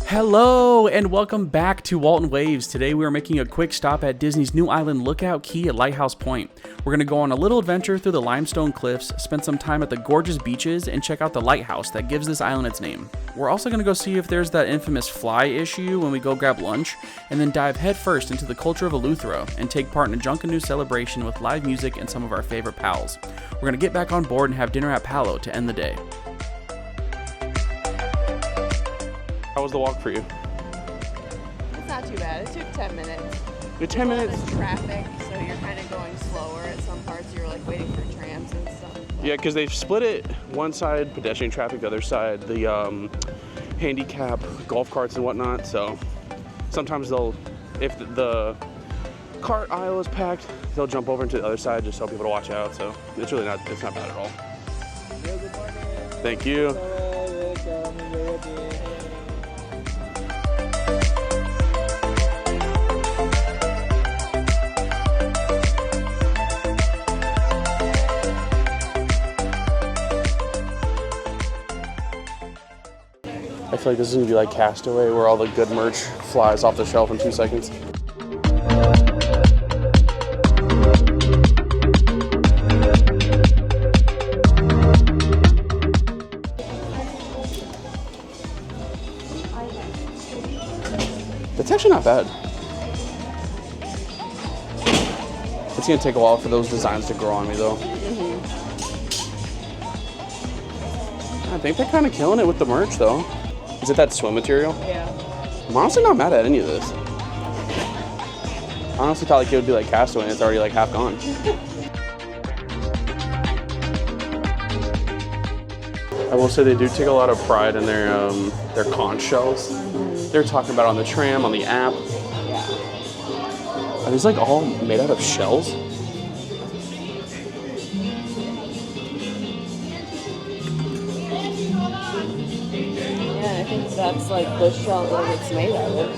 Hello and welcome back to Walt and Waves. Today we are making a quick stop at Disney's new island Lookout Cay at Lighthouse Point. We're going to go on a little adventure through the limestone cliffs, spend some time at the gorgeous beaches, and check out the lighthouse that gives this island its name. We're also going to go see if there's that infamous fly issue when we go grab lunch, and then dive headfirst into the culture of Eleuthero and take part in a Junkanoo celebration with live music and some of our favorite pals. We're going to get back on board and have dinner at Palo to end the day. How was the walk for you? It's not too bad. It took 10 minutes. Good 10 minutes? There's traffic, so you're kind of going slower at some parts. You're like waiting for trams and stuff. Yeah, because they've split it. One side pedestrian traffic, the other side the handicap golf carts and whatnot. So sometimes they'll, if the cart aisle is packed, they'll jump over into the other side just to tell people to watch out. So it's really not bad at all. Thank you. I feel like this is gonna be like Castaway, where all the good merch flies off the shelf in 2 seconds. That's actually not bad. It's gonna take a while for those designs to grow on me though. I think they're kind of killing it with the merch though. Is it that swim material? Yeah. I'm honestly not mad at any of this. I honestly thought like it would be like Castaway and it's already like half gone. I will say they do take a lot of pride in their conch shells. They're talking about on the tram, on the app. Yeah. Are these like all made out of shells? Yeah, I think that's like the shell that it's made out of.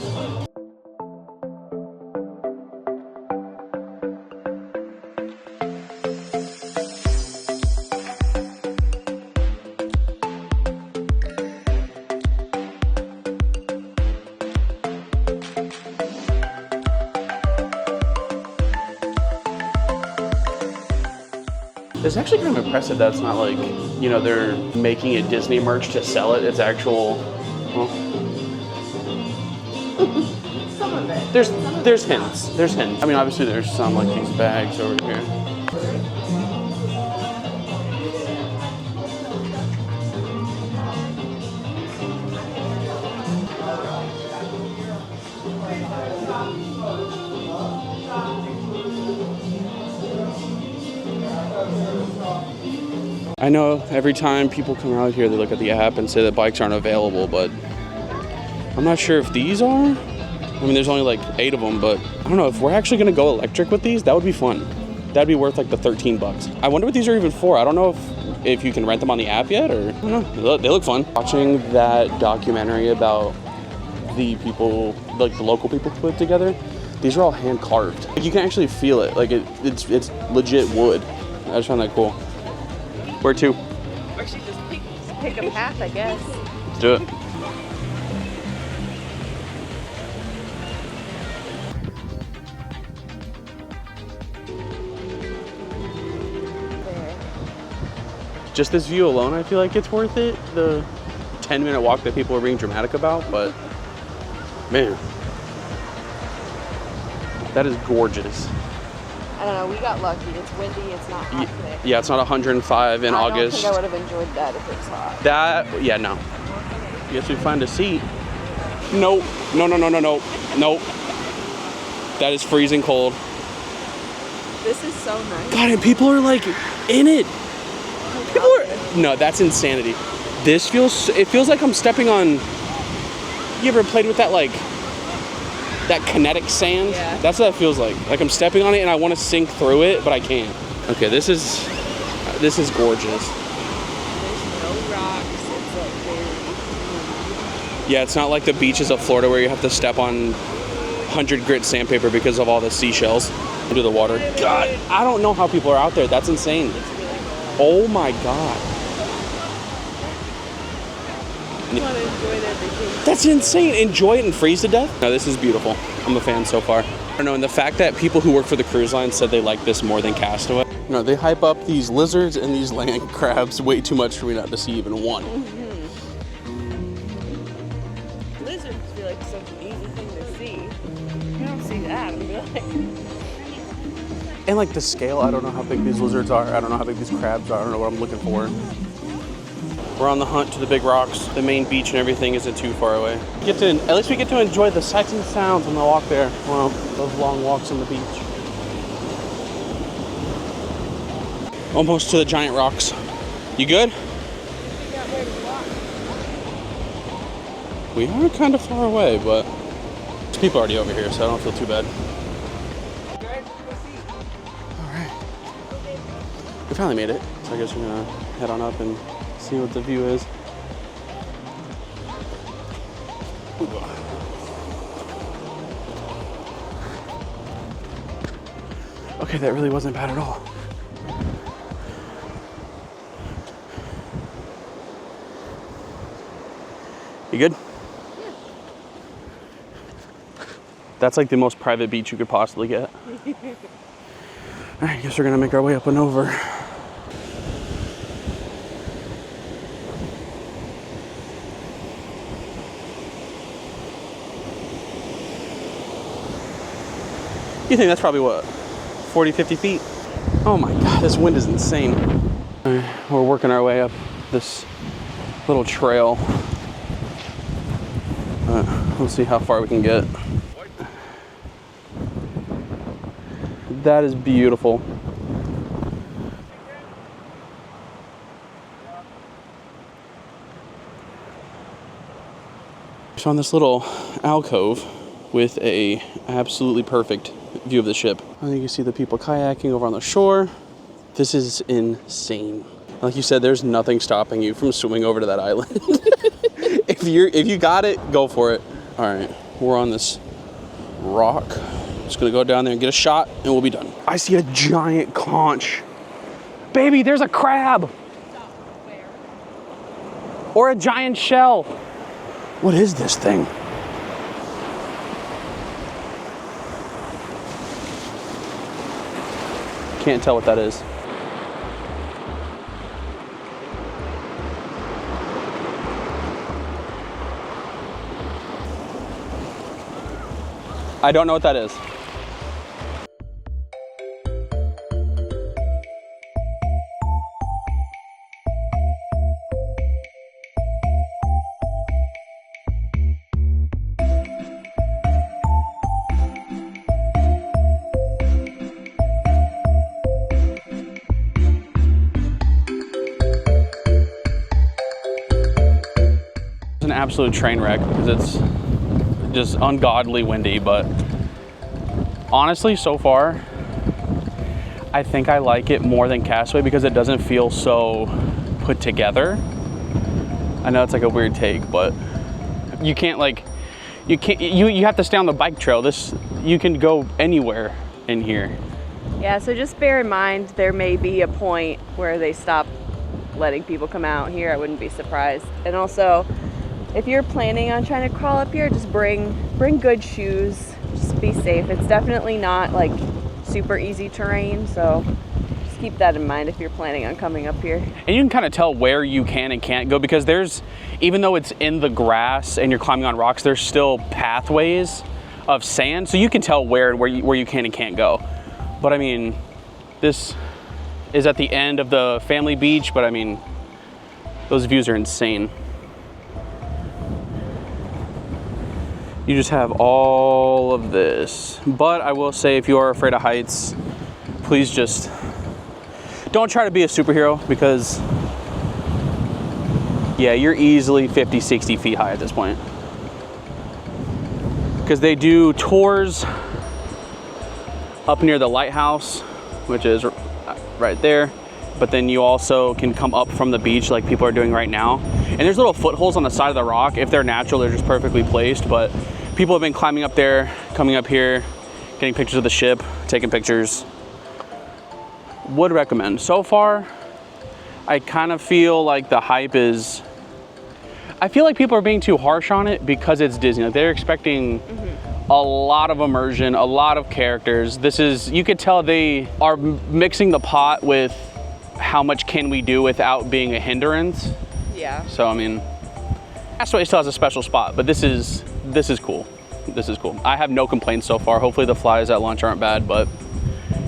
It's actually kind of impressive that it's not like, you know, they're making it Disney merch to sell it. It's actual, well, Some of it. there's hints. There's hints. I mean, obviously there's some like these bags over here. I know every time people come out here, they look at the app and say that bikes aren't available, but I'm not sure if these are. I mean, there's only like 8 of them, but I don't know if we're actually gonna go electric with these. That would be fun. That'd be worth like the 13 bucks. I wonder what these are even for. I don't know if you can rent them on the app yet, or I don't know. They look fun. Watching that documentary about the people, like the local people put together, these are all hand carved. Like, you can actually feel it. Like it's legit wood. I just found that cool. Where to? Or she just pick a path, I guess. Let's do it. Just this view alone, I feel like it's worth it. The 10-minute walk that people are being dramatic about, but man, that is gorgeous. I don't know, we got lucky. It's windy, it's not hot today. Yeah, it's not 105 in August. I don't think I would have enjoyed that if it was hot. That, yeah, no. Guess we find a seat. Nope. No. Nope. That is freezing cold. This is so nice. God, and people are like in it. People are, no, that's insanity. It feels like I'm stepping on, you ever played with that like, that kinetic sand? Yeah. That's what it feels like. Like I'm stepping on it and I want to sink through it, but I can't. Okay, this is gorgeous. There's no rocks. It's like very smooth. Yeah, it's not like the beaches of Florida where you have to step on 100 grit sandpaper because of all the seashells into the water. God, I don't know how people are out there. That's insane. Oh my God. want to enjoy their vacation. That's insane. Enjoy it and freeze to death? No, this is beautiful. I'm a fan so far. I don't know, and the fact that people who work for the cruise line said they like this more than Castaway. No, they hype up these lizards and these land crabs way too much for me not to see even one. Lizards feel like such an easy thing to see. You don't see that, and be like... And like the scale, I don't know how big these lizards are. I don't know how big these crabs are. I don't know what I'm looking for. We're on the hunt to the big rocks. The main beach and everything isn't too far away. At least we get to enjoy the sights and sounds on the walk there. Well, those long walks on the beach. Almost to the giant rocks. You good? We are kind of far away, but there's people already over here, so I don't feel too bad. Alright. We finally made it, so I guess we're gonna head on up and see what the view is. Okay, that really wasn't bad at all. You good? Yeah. That's like the most private beach you could possibly get. All right, I guess we're gonna make our way up and over. You think that's probably what, 40, 50 feet? Oh my God, this wind is insane. All right, we're working our way up this little trail. We'll see how far we can get. That is beautiful. So on this little alcove with a absolutely perfect view of the ship. I think you can see the people kayaking over on the shore. This is insane. Like you said, there's nothing stopping you from swimming over to that island. If you got it, go for it. All right, we're on this rock. Just gonna go down there and get a shot and we'll be done. I see a giant conch. Baby, there's a crab. Or a giant shell. What is this thing? Can't tell what that is. I don't know what that is. It's an absolute train wreck because it's just ungodly windy, but honestly, so far, I think I like it more than Castaway because it doesn't feel so put together. I know it's like a weird take, but you have to stay on the bike trail. You can go anywhere in here. Yeah, so just bear in mind there may be a point where they stop letting people come out here. I wouldn't be surprised. And also, if you're planning on trying to crawl up here, just bring good shoes. Just be safe. It's definitely not like super easy terrain, so just keep that in mind if you're planning on coming up here. And you can kind of tell where you can and can't go because even though it's in the grass and you're climbing on rocks, there's still pathways of sand, so you can tell where you can and can't go. But I mean, this is at the end of the family beach, but I mean, those views are insane. You just have all of this. But I will say, if you are afraid of heights, please just don't try to be a superhero because, yeah, you're easily 50, 60 feet high at this point. Because they do tours up near the lighthouse, which is right there. But then you also can come up from the beach like people are doing right now. And there's little footholds on the side of the rock. If they're natural, they're just perfectly placed. But people have been climbing up there, coming up here, getting pictures of the ship, taking pictures. Would recommend. So far, I kind of feel like the hype is, I feel like people are being too harsh on it because it's Disney. Like, they're expecting a lot of immersion, a lot of characters. You could tell they are mixing the pot with how much can we do without being a hindrance. Yeah. So, I mean, Castaway still has a special spot, but this is cool. This is cool. I have no complaints so far. Hopefully the flies at lunch aren't bad, but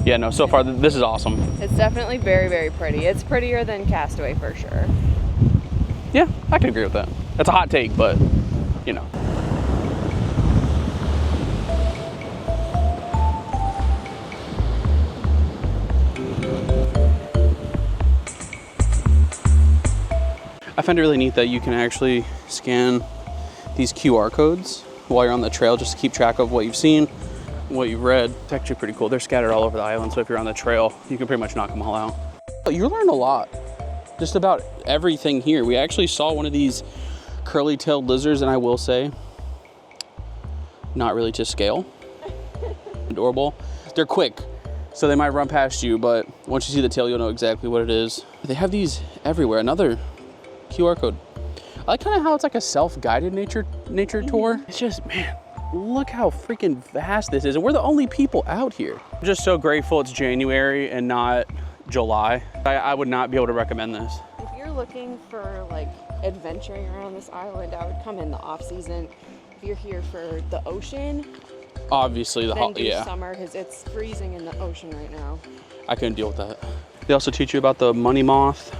yeah, no, so far this is awesome. It's definitely very, very pretty. It's prettier than Castaway for sure. Yeah, I can agree with that. That's a hot take, but you know. I find it really neat that you can actually scan these QR codes while you're on the trail just to keep track of what you've seen, what you've read. It's actually pretty cool. They're scattered all over the island, so if you're on the trail, you can pretty much knock them all out. You learn a lot, just about everything here. We actually saw one of these curly-tailed lizards, and I will say, not really to scale. Adorable. They're quick, so they might run past you, but once you see the tail, you'll know exactly what it is. They have these everywhere. Another QR code. I like kind of how it's like a self-guided nature tour. It's just, man, look how freaking vast this is. And we're the only people out here. I'm just so grateful it's January and not July. I would not be able to recommend this. If you're looking for like adventuring around this island, I would come in the off season. If you're here for the ocean, obviously then summer, because it's freezing in the ocean right now. I couldn't deal with that. They also teach you about the money moth,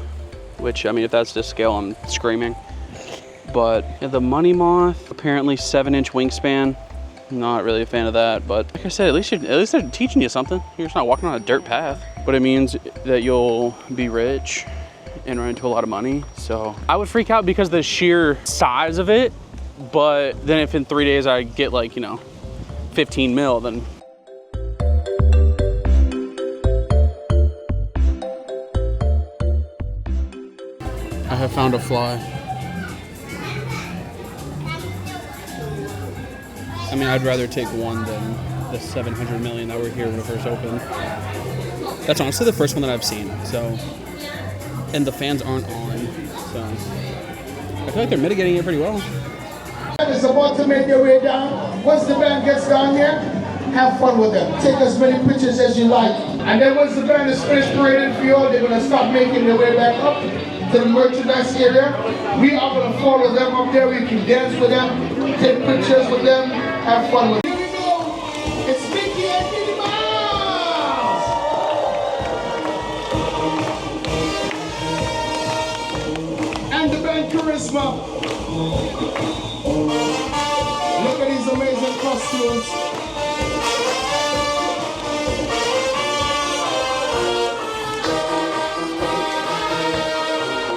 which, I mean, if that's to scale, I'm screaming. But yeah, the money moth, apparently 7-inch wingspan. Not really a fan of that, but like I said, at least they're teaching you something. You're just not walking on a dirt path. But it means that you'll be rich and run into a lot of money. So I would freak out because of the sheer size of it. But then if in 3 days I get like, 15 mil, then I have found a fly. I mean, I'd rather take one than the 700 million that were here when it first opened. That's honestly the first one that I've seen, so. And the fans aren't on, so. I feel like they're mitigating it pretty well. It's about to make their way down. Once the band gets down here, have fun with them. Take as many pictures as you like. And then once the band is finished parading for you all, they're going to start making their way back up to the merchandise area. We are going to follow them up there. We can dance with them, take pictures with them, have fun with them. Here we go. It's Mickey and Minnie Mouse. And the band Charisma. Look at these amazing costumes.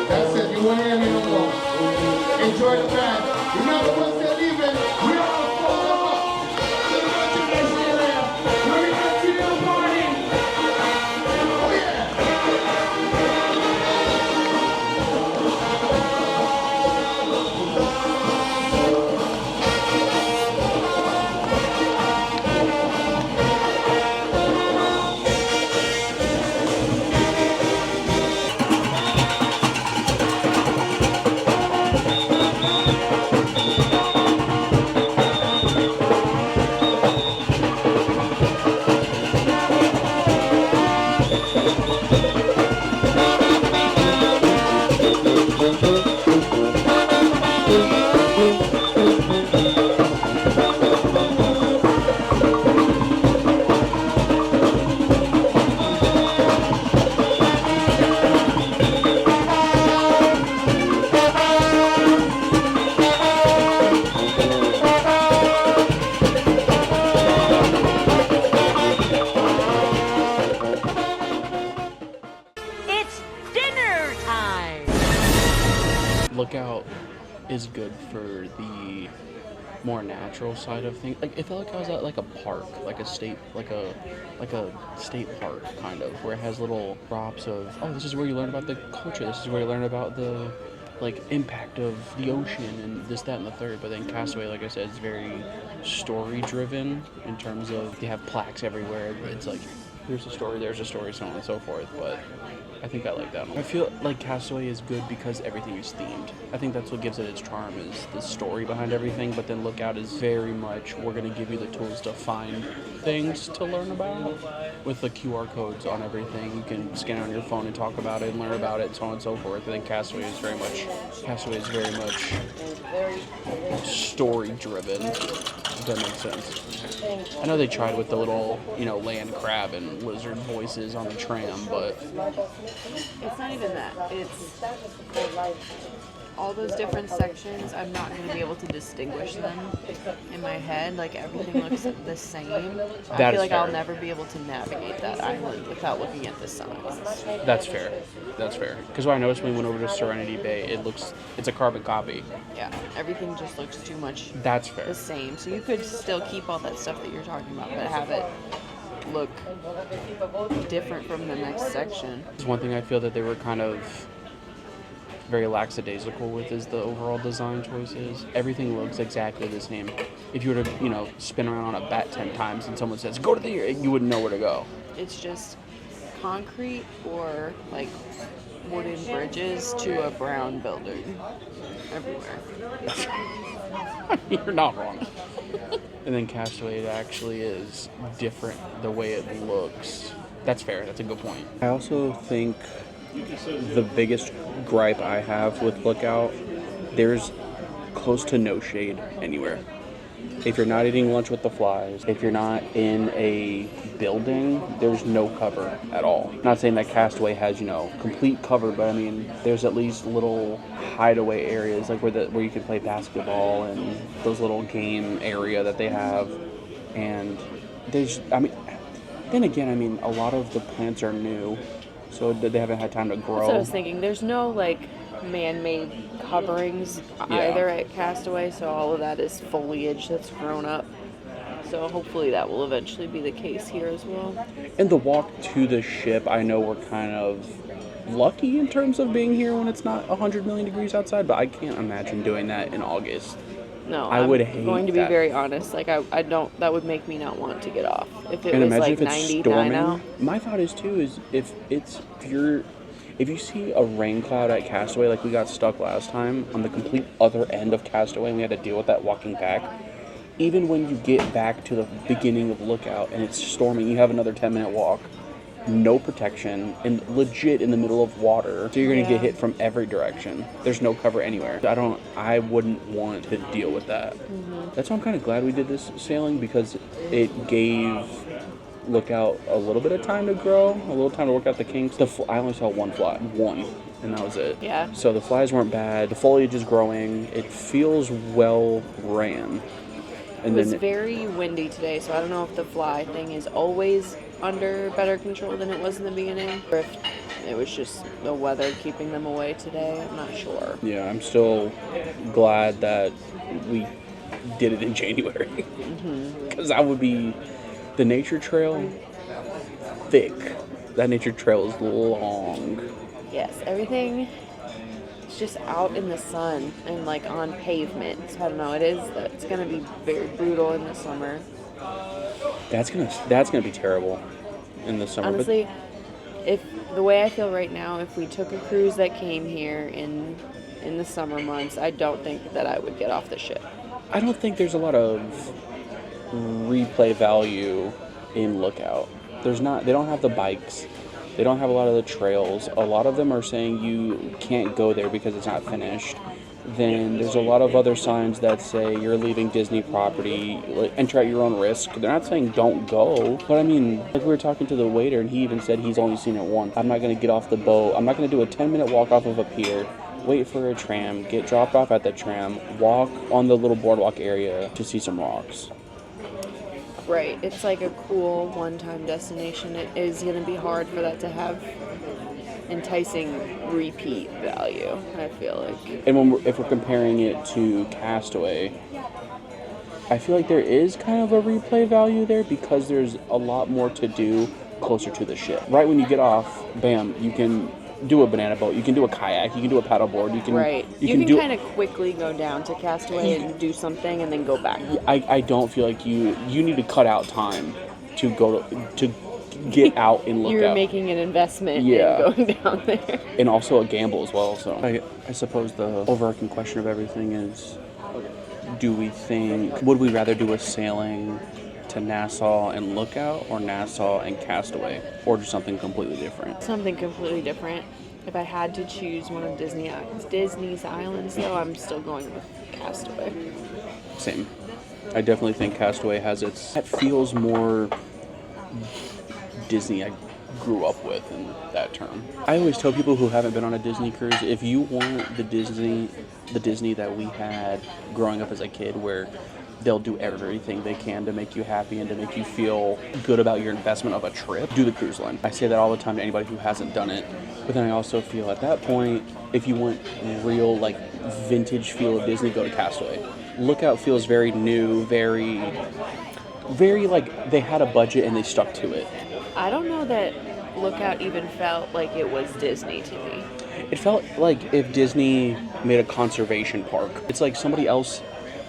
That's it, you won't hear me no more. Enjoy the band. Remember, once they're leaving, we are going to pull them up to the merchandise area. Where we continue the party. Oh yeah. Lookout is good for the more natural side of things. Like, it felt like I was at like a park, like a state park kind of, where it has little drops of, oh, this is where you learn about the culture, this is where you learn about the like impact of the ocean and this, that, and the third. But then Castaway, like I said, is very story driven in terms of they have plaques everywhere. It's like here's a story, there's a story, so on and so forth, but I think I like that one. I feel like Castaway is good because everything is themed. I think that's what gives it its charm, is the story behind everything, but then Lookout is very much, we're going to give you the tools to find things to learn about. With the QR codes on everything, you can scan it on your phone and talk about it and learn about it, so on and so forth. I think Castaway is very much story-driven, if that makes sense. I know they tried with the little, land crab and lizard voices on the tram, but It's not even that. It's all those different sections. I'm not going to be able to distinguish them in my head. Like, everything looks the same. I feel like I'll never be able to navigate that island without looking at the signs. That's fair. Because what I noticed when we went over to Serenity Bay, it's a carbon copy. Yeah, everything just looks too much That's fair. the same. So you could still keep all that stuff that you're talking about, but have it look different from the next section. One thing I feel that they were kind of very lackadaisical with is the overall design choices. Everything looks exactly the same. If you were to, spin around on a bat 10 times and someone says, go to there, you wouldn't know where to go. It's just concrete or like wooden bridges to a brown building everywhere. You're not wrong. And then Castaway, it actually is different the way it looks. That's fair. That's a good point. I also think the biggest gripe I have with Lookout, there's close to no shade anywhere. If you're not eating lunch with the flies, if you're not in a building, there's no cover at all. Not saying that Castaway has, complete cover, but I mean, there's at least little hideaway areas, like where you can play basketball and those little game area that they have. And then again, a lot of the plants are new, so they haven't had time to grow. That's what I was thinking. There's no, man-made coverings either at Castaway, so all of that is foliage that's grown up. So hopefully that will eventually be the case here as well. And the walk to the ship, I know we're kind of lucky in terms of being here when it's not 100 million degrees outside, but I can't imagine doing that in August. No, I would hate going to be that. very honest. I don't. That would make me not want to get off. If it And was imagine like if it's 99 storming. out. My thought is too is if you see a rain cloud at Castaway, like we got stuck last time on the complete other end of Castaway, and we had to deal with that walking back. Even when you get back to the beginning of Lookout and it's storming, you have another 10-minute walk, no protection, and legit in the middle of water. So you're going to get hit from every direction. There's no cover anywhere. I wouldn't want to deal with that. Mm-hmm. That's why I'm kind of glad we did this sailing, because it gave Lookout a little bit of time to grow, a little time to work out the kinks. I only saw one fly, and that was it. Yeah. So the flies weren't bad. The foliage is growing. It feels well ran. It was very windy today, so I don't know if the fly thing is always under better control than it was in the beginning, or if it was just the weather keeping them away today. I'm not sure. Yeah, I'm still glad that we did it in January, because that would be the nature trail thick. That nature trail is long. Yes, everything is just out in the sun and on pavement. So I don't know. It's gonna be very brutal in the summer. That's gonna be terrible in the summer. Honestly, if the way I feel right now, if we took a cruise that came here in the summer months, I don't think that I would get off the ship. I don't think there's a lot of replay value in Lookout. They don't have the bikes. They don't have a lot of the trails. A lot of them are saying you can't go there because it's not finished. Then there's a lot of other signs that say you're leaving Disney property, enter at your own risk. They're not saying don't go. But we were talking to the waiter, and he even said he's only seen it once. I'm not going to get off the boat. I'm not going to do a 10-minute walk off of a pier, wait for a tram, get dropped off at the tram, walk on the little boardwalk area to see some rocks. Right. It's like a cool one-time destination. It is going to be hard for that to have enticing repeat value, I feel like. And if we're comparing it to Castaway, I feel like there is kind of a replay value there, because there's a lot more to do closer to the ship. Right when you get off, bam, you can do a banana boat, you can do a kayak, you can do a paddleboard, you can... Right. You can kind of quickly go down to Castaway and do something and then go back. I don't feel like you need to cut out time to get out and look You're out. making an investment Yeah. in going down there. And also a gamble as well. So I suppose the overarching question of everything is, would we rather do a sailing to Nassau and Lookout, or Nassau and Castaway, or just something completely different? Something completely different. If I had to choose one of Disney's islands, though, I'm still going with Castaway. Same. I definitely think Castaway that feels more Disney I grew up with in that term. I always tell people who haven't been on a Disney cruise, if you want the Disney that we had growing up as a kid, where they'll do everything they can to make you happy and to make you feel good about your investment of a trip, do the cruise line. I say that all the time to anybody who hasn't done it. But then I also feel at that point, if you want real, like, vintage feel of Disney, go to Castaway. Lookout feels very new, very, like, they had a budget and they stuck to it. I don't know that Lookout even felt like it was Disney to me. It felt like if Disney made a conservation park. It's like somebody else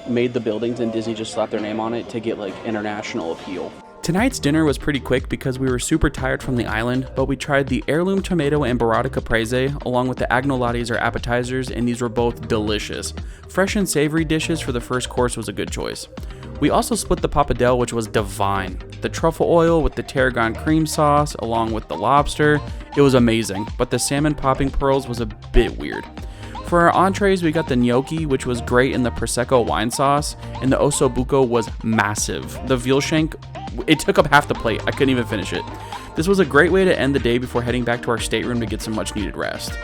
made the buildings and Disney just slapped their name on it to get, like, international appeal. Tonight's dinner was pretty quick because we were super tired from the island, but we tried the heirloom tomato and burrata caprese along with the agnolottis or appetizers, and these were both delicious. Fresh and savory dishes for the first course was a good choice. We also split the pappardelle, which was divine. The truffle oil with the tarragon cream sauce along with the lobster, it was amazing, but the salmon popping pearls was a bit weird. For our entrees, we got the gnocchi, which was great in the Prosecco wine sauce, and the ossobuco was massive. The veal shank, it took up half the plate. I couldn't even finish it. This was a great way to end the day before heading back to our stateroom to get some much needed rest.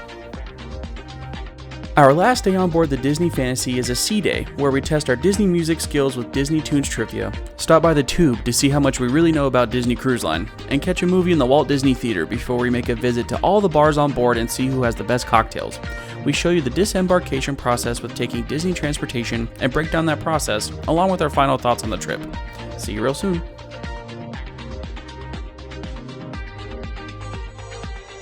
Our last day on board the Disney Fantasy is a sea day, where we test our Disney music skills with Disney Tunes trivia, stop by the Tube to see how much we really know about Disney Cruise Line, and catch a movie in the Walt Disney Theater before we make a visit to all the bars on board and see who has the best cocktails. We show you the disembarkation process with taking Disney transportation and break down that process, along with our final thoughts on the trip. See you real soon.